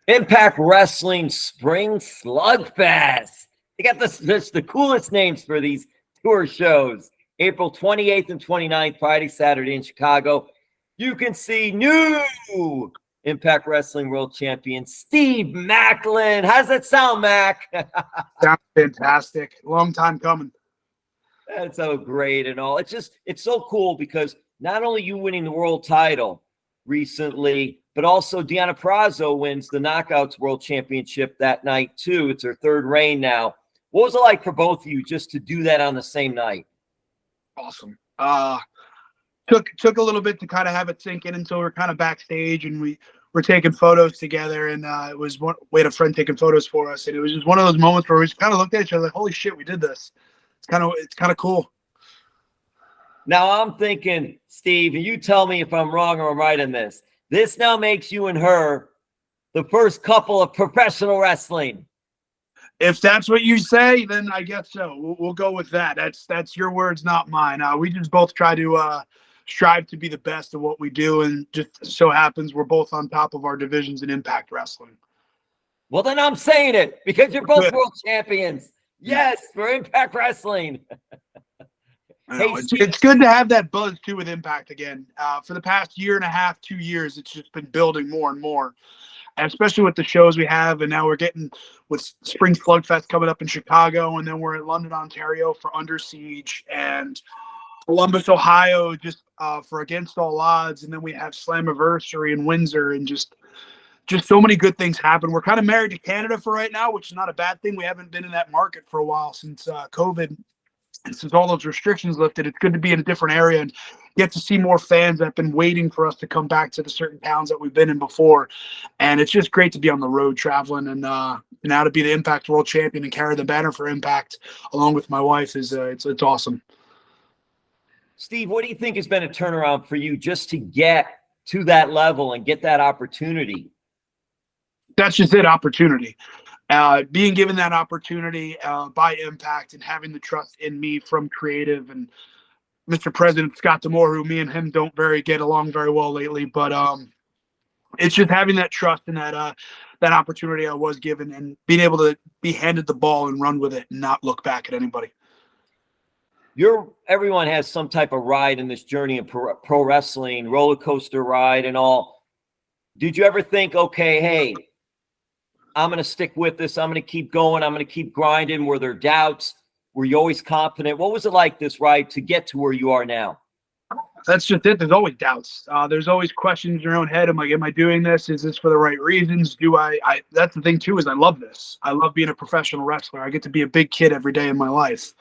Impact Wrestling Spring Slugfest. They got the coolest names for these tour shows. April 28th and 29th, Friday, Saturday in Chicago. You can see new Impact Wrestling World Champion Steve Maclin. How's that sound, Mac? Sounds fantastic. Long time coming. That's so great and all. It's so cool because not only you winning the world title recently, but also Deonna Purrazzo wins the Knockouts World Championship that night too. It's her third reign now. What was it like for both of you just to do that on the same night? Awesome. Took a little bit to kind of have it sink in until we we're kind of backstage and we were taking photos together, and it was we had a friend taking photos for us, and it was just one of those moments where we just kind of looked at each other like, holy shit, we did this. It's kind of cool. Now I'm thinking, Steve, and you tell me if I'm wrong or I'm right in this. This now makes you and her the first couple of professional wrestling. If that's what you say, then I guess so. We'll go with that. That's your words, not mine. We just both try to strive to be the best at what we do, and just so happens we're both on top of our divisions in Impact Wrestling. Well, then I'm saying it because you're both world champions. Yes, for Impact Wrestling. It's good to have that buzz too with Impact again. For the past year and a half, 2 years, it's just been building more and more, and especially with the shows we have. And now we're getting with Spring Slugfest coming up in Chicago, and then we're in London, Ontario for Under Siege, and Columbus, Ohio, just for Against All Odds, and then we have Slammiversary in Windsor, and just so many good things happen. We're kind of married to Canada for right now, which is not a bad thing. We haven't been in that market for a while since COVID. And since all those restrictions lifted, it's good to be in a different area and get to see more fans that have been waiting for us to come back to the certain towns that we've been in before. And it's just great to be on the road traveling, and now to be the Impact World Champion and carry the banner for Impact along with my wife is it's awesome. Steve, what do you think has been a turnaround for you just to get to that level and get that opportunity? That's just it, opportunity. Being given that opportunity by Impact and having the trust in me from creative and Mr. President Scott D'Amore, who me and him don't get along very well lately, but it's just having that trust and that opportunity I was given, and being able to be handed the ball and run with it and not look back at anybody. Everyone has some type of ride in this journey of pro wrestling, roller coaster ride and all. Did you ever think, okay, hey, I'm going to stick with this. I'm going to keep going. I'm going to keep grinding. Were there doubts? Were you always confident? What was it like, this ride, to get to where you are now? That's just it. There's always doubts. There's always questions in your own head. Am I doing this? Is this for the right reasons? That's the thing too, is I love this. I love being a professional wrestler. I get to be a big kid every day in my life.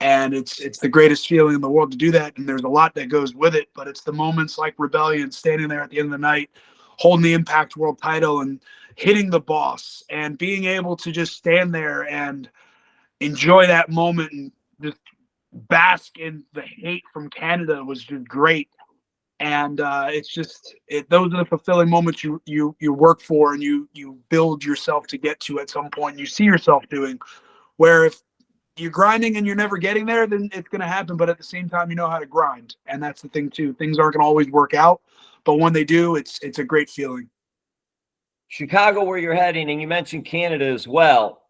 And it's the greatest feeling in the world to do that. And there's a lot that goes with it, but it's the moments like Rebellion, standing there at the end of the night, holding the Impact World title and hitting the boss, and being able to just stand there and enjoy that moment and just bask in the hate from Canada was just great. And those are the fulfilling moments you work for, and you build yourself to get to at some point. You see yourself doing, where if you're grinding and you're never getting there, then it's going to happen. But at the same time, you know how to grind. And that's the thing too. Things aren't going to always work out, but when they do, it's a great feeling. Chicago, where you're heading, and you mentioned Canada as well.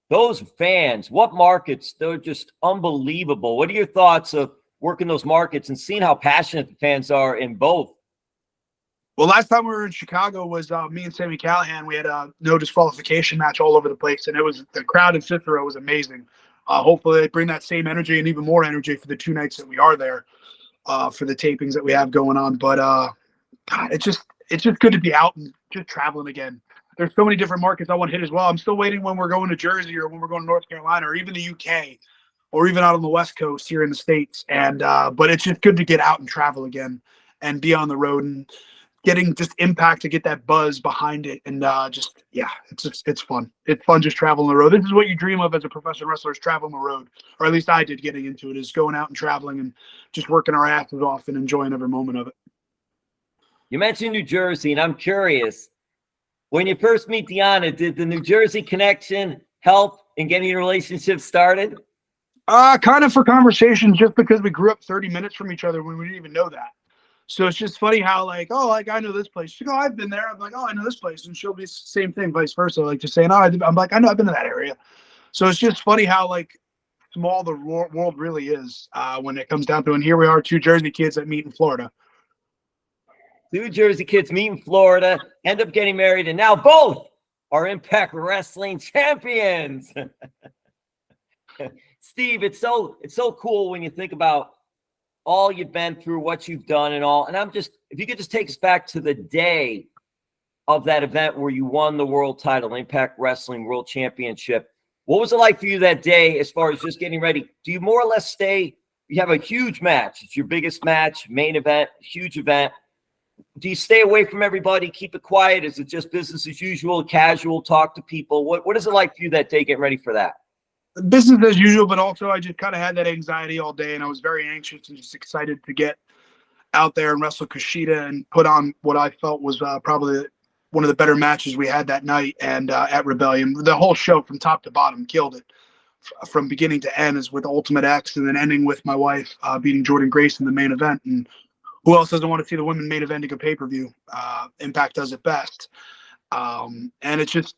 Those fans, what markets? They're just unbelievable. What are your thoughts of working those markets and seeing how passionate the fans are in both? Well, last time we were in Chicago was me and Sami Callihan. We had a no disqualification match all over the place, and the crowd in Cicero was amazing. Hopefully they bring that same energy and even more energy for the 2 nights that we are there for the tapings that we have going on. But God, it's just good to be out and just traveling again. There's so many different markets I want to hit as well. I'm still waiting when we're going to Jersey, or when we're going to North Carolina, or even the UK, or even out on the West Coast here in the States. And but it's just good to get out and travel again and be on the road, and getting just Impact to get that buzz behind it. And it's fun. It's fun just traveling the road. This is what you dream of as a professional wrestler, is traveling the road. Or at least I did, getting into it, is going out and traveling and just working our asses off and enjoying every moment of it. You mentioned New Jersey, and I'm curious, when you first meet Deonna, did the New Jersey connection help in getting your relationship started? Kind of for conversations, just because we grew up 30 minutes from each other when we didn't even know that. So it's just funny how like, oh, like I know this place. She go, I've been there. I'm like, oh, I know this place, and she'll be same thing, vice versa. Like just saying, oh, I'm like, I know I've been to that area. So it's just funny how like small the world really is when it comes down to it. And here we are, two Jersey kids that meet in Florida. Two Jersey kids meet in Florida, end up getting married, and now both are Impact Wrestling champions. Steve, it's so cool when you think about all you've been through, what you've done and all. And if you could just take us back to the day of that event where you won the world title, Impact Wrestling World Championship. What was it like for you that day as far as just getting ready? Do you more or less stay? You have a huge match. It's your biggest match, main event, huge event. Do you stay away from everybody, keep it quiet? Is it just business as usual, casual, talk to people? What is it like for you that day getting ready for that? Business as usual, but also I just kind of had that anxiety all day, and I was very anxious and just excited to get out there and wrestle Kushida and put on what I felt was probably one of the better matches we had that night. And at Rebellion, the whole show from top to bottom killed it from beginning to end, is with Ultimate X, and then ending with my wife beating Jordynne Grace in the main event. And who else doesn't want to see the women main eventing a pay-per-view? Impact does it best. And it's just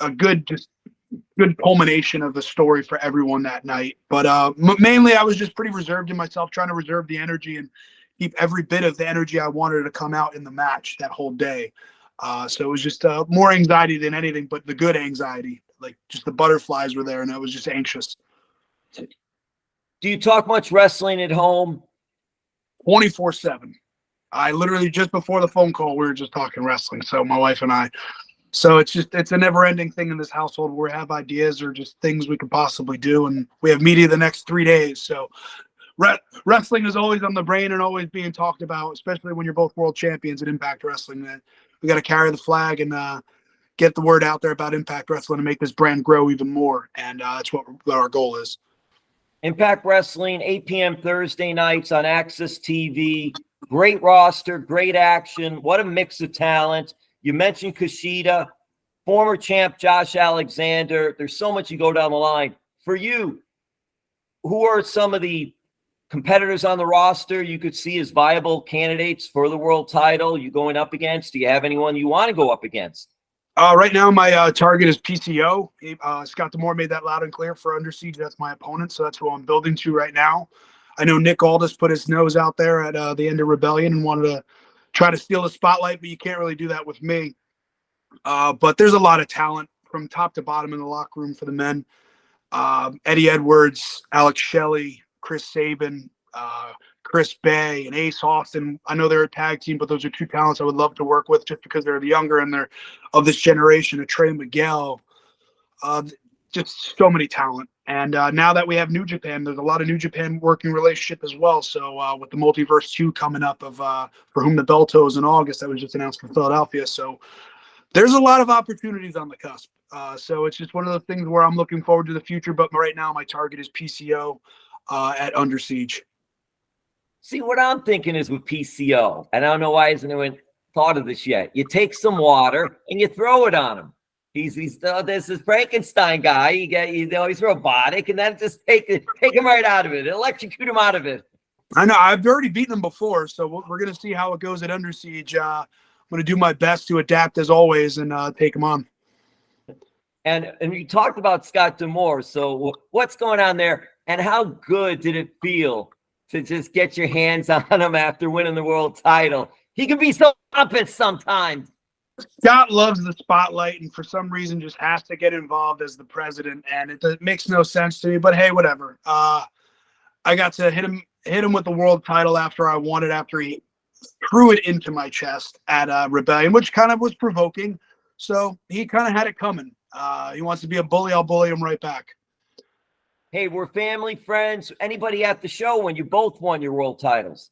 a good culmination of the story for everyone that night. But mainly I was just pretty reserved in myself, trying to reserve the energy and keep every bit of the energy I wanted to come out in the match that whole day. So it was just more anxiety than anything, but the good anxiety, like just the butterflies were there and I was just anxious. Do you talk much wrestling at home? 24/7. I literally, just before the phone call, we were just talking wrestling. So my wife and I, so it's a never ending thing in this household where we have ideas or just things we could possibly do. And we have media the next 3 days. So wrestling is always on the brain and always being talked about, especially when you're both world champions at Impact Wrestling. That we got to carry the flag and get the word out there about Impact Wrestling and make this brand grow even more. And that's what our goal is. Impact Wrestling, 8 p.m. Thursday nights on Access TV. Great roster, great action. What a mix of talent. You mentioned Kushida, former champ Josh Alexander. There's so much you go down the line. For you, who are some of the competitors on the roster you could see as viable candidates for the world title you going up against? Do you have anyone you want to go up against? Right now, my target is PCO. Scott D'Amore made that loud and clear for Under Siege. That's my opponent, so that's who I'm building to right now. I know Nick Aldis put his nose out there at the end of Rebellion and wanted to try to steal the spotlight, but you can't really do that with me. But there's a lot of talent from top to bottom in the locker room for the men. Eddie Edwards, Alex Shelley, Chris Sabin, Chris Bay, and Ace Austin. I know they're a tag team, but those are two talents I would love to work with just because they're the younger and they're of this generation. Trey Miguel, just so many talent. And now that we have New Japan, there's a lot of New Japan working relationship as well. So with the Multiverse 2 coming up of For Whom the Bell Tolls in August, that was just announced for Philadelphia. So there's a lot of opportunities on the cusp. So it's just one of the things where I'm looking forward to the future. But right now, my target is PCO at Under Siege. See, what I'm thinking is with PCO, and I don't know why hasn't anyone thought of this yet. You take some water and you throw it on him. He's this is Frankenstein guy. He's robotic, and then just take him right out of it, electrocute him out of it. I know I've already beaten him before, so we're gonna see how it goes at Under Siege. I'm gonna do my best to adapt as always and take him on. And you talked about Scott D'Amore. So what's going on there, and how good did it feel to just get your hands on him after winning the world title? He can be so pompous sometimes. Scott loves the spotlight and for some reason just has to get involved as the president, and it makes no sense to me, but hey, whatever. I got to hit him with the world title after I won it, after he threw it into my chest at Rebellion, which kind of was provoking. So he kind of had it coming. He wants to be a bully. I'll bully him right back. Hey, we're family, friends. Anybody at the show when you both won your world titles?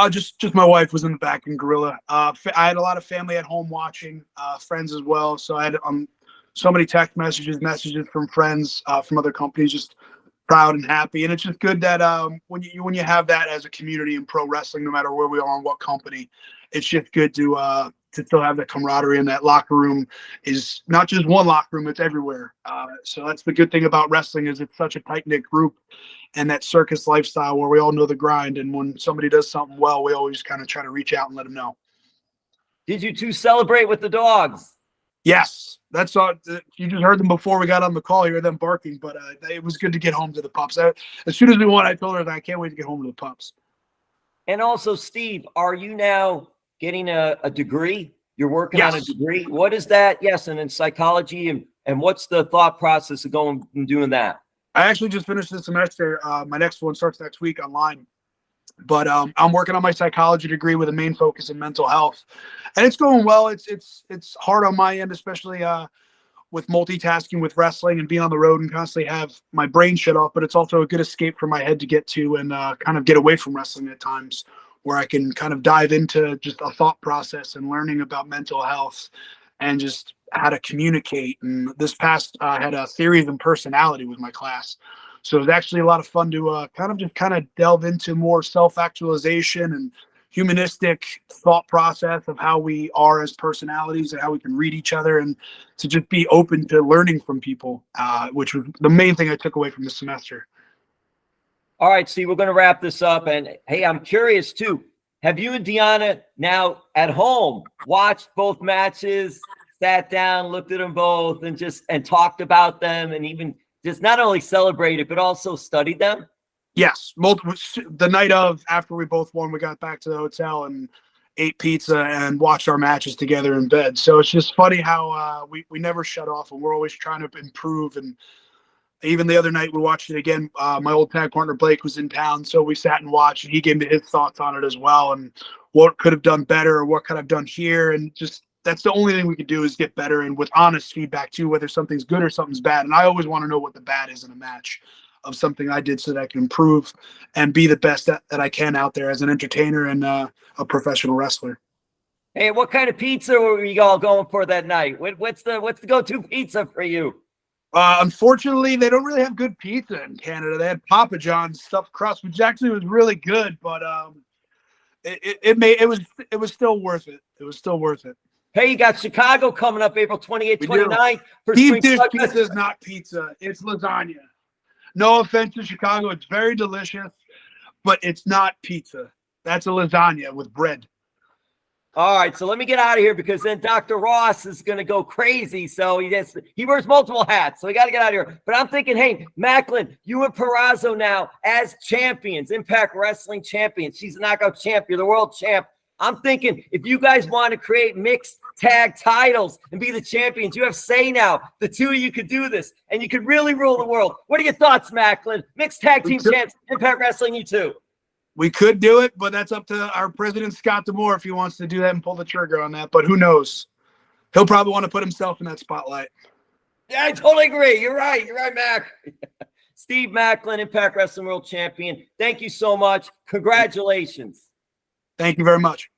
Just my wife was in the back in Gorilla. I had a lot of family at home watching, friends as well. So I had so many text messages from friends from other companies, just proud and happy. And it's just good that when you have that as a community in pro wrestling, no matter where we are and what company, it's just good to to still have that camaraderie in that locker room is not just one locker room, it's everywhere. So that's the good thing about wrestling is it's such a tight-knit group and that circus lifestyle where we all know the grind. And when somebody does something well, we always kind of try to reach out and let them know. Did you two celebrate with the dogs? Yes. That's all. You just heard them before we got on the call. You heard them barking, but it was good to get home to the pups. As soon as we won, I told her that I can't wait to get home to the pups. And also, Steve, are you now getting a degree? You're working on a degree. What is that? Yes, and in psychology, and what's the thought process of going and doing that? I actually just finished this semester. My next one starts next week online. But I'm working on my psychology degree with a main focus in mental health, and it's going well. It's hard on my end, especially with multitasking with wrestling and being on the road and constantly have my brain shut off. But it's also a good escape for my head to get to and kind of get away from wrestling at times, where I can kind of dive into just a thought process and learning about mental health and just how to communicate. And this past I had a theory of personality with my class. So it was actually a lot of fun to kind of delve into more self-actualization and humanistic thought process of how we are as personalities and how we can read each other, and to just be open to learning from people, which was the main thing I took away from this semester. All right, Steve, we're going to wrap this up. And hey, I'm curious too. Have you and Deonna now at home watched both matches, sat down, looked at them both, and talked about them, and even just not only celebrated, but also studied them? Yes. Multiple. The night of, after we both won, we got back to the hotel and ate pizza and watched our matches together in bed. So it's just funny how we never shut off, and we're always trying to improve. And even the other night we watched it again. My old tag partner Blake was in town, so we sat and watched, and he gave me his thoughts on it as well, and what could have done better or what could have done here. And just that's the only thing we could do is get better, and with honest feedback too, whether something's good or something's bad. And I always want to know what the bad is in a match of something I did so that I can improve and be the best that I can out there as an entertainer and a professional wrestler. Hey, what kind of pizza were you all going for that night? What's the go-to pizza for you? Unfortunately, they don't really have good pizza in Canada. They had Papa John's stuffed crust, which actually was really good, but it was still worth it. It was still worth it. Hey, you got Chicago coming up April 28th, 29th. Deep dish pizza is not pizza. It's lasagna. No offense to Chicago. It's very delicious, but it's not pizza. That's a lasagna with bread. All right, so let me get out of here because then Dr. Ross is going to go crazy. So he wears multiple hats, so we got to get out of here. But I'm thinking, hey, Maclin, you and Purrrazzo now as champions, Impact Wrestling champions. She's a knockout champ. You're the world champ. I'm thinking if you guys want to create mixed tag titles and be the champions, you have say now. The two of you could do this, and you could really rule the world. What are your thoughts, Maclin? Mixed tag team champs, Impact Wrestling, you two. We could do it, but that's up to our president, Scott D'Amore, if he wants to do that and pull the trigger on that. But who knows? He'll probably want to put himself in that spotlight. Yeah, I totally agree. You're right. You're right, Mac. Steve Maclin, Impact Wrestling World Champion. Thank you so much. Congratulations. Thank you very much.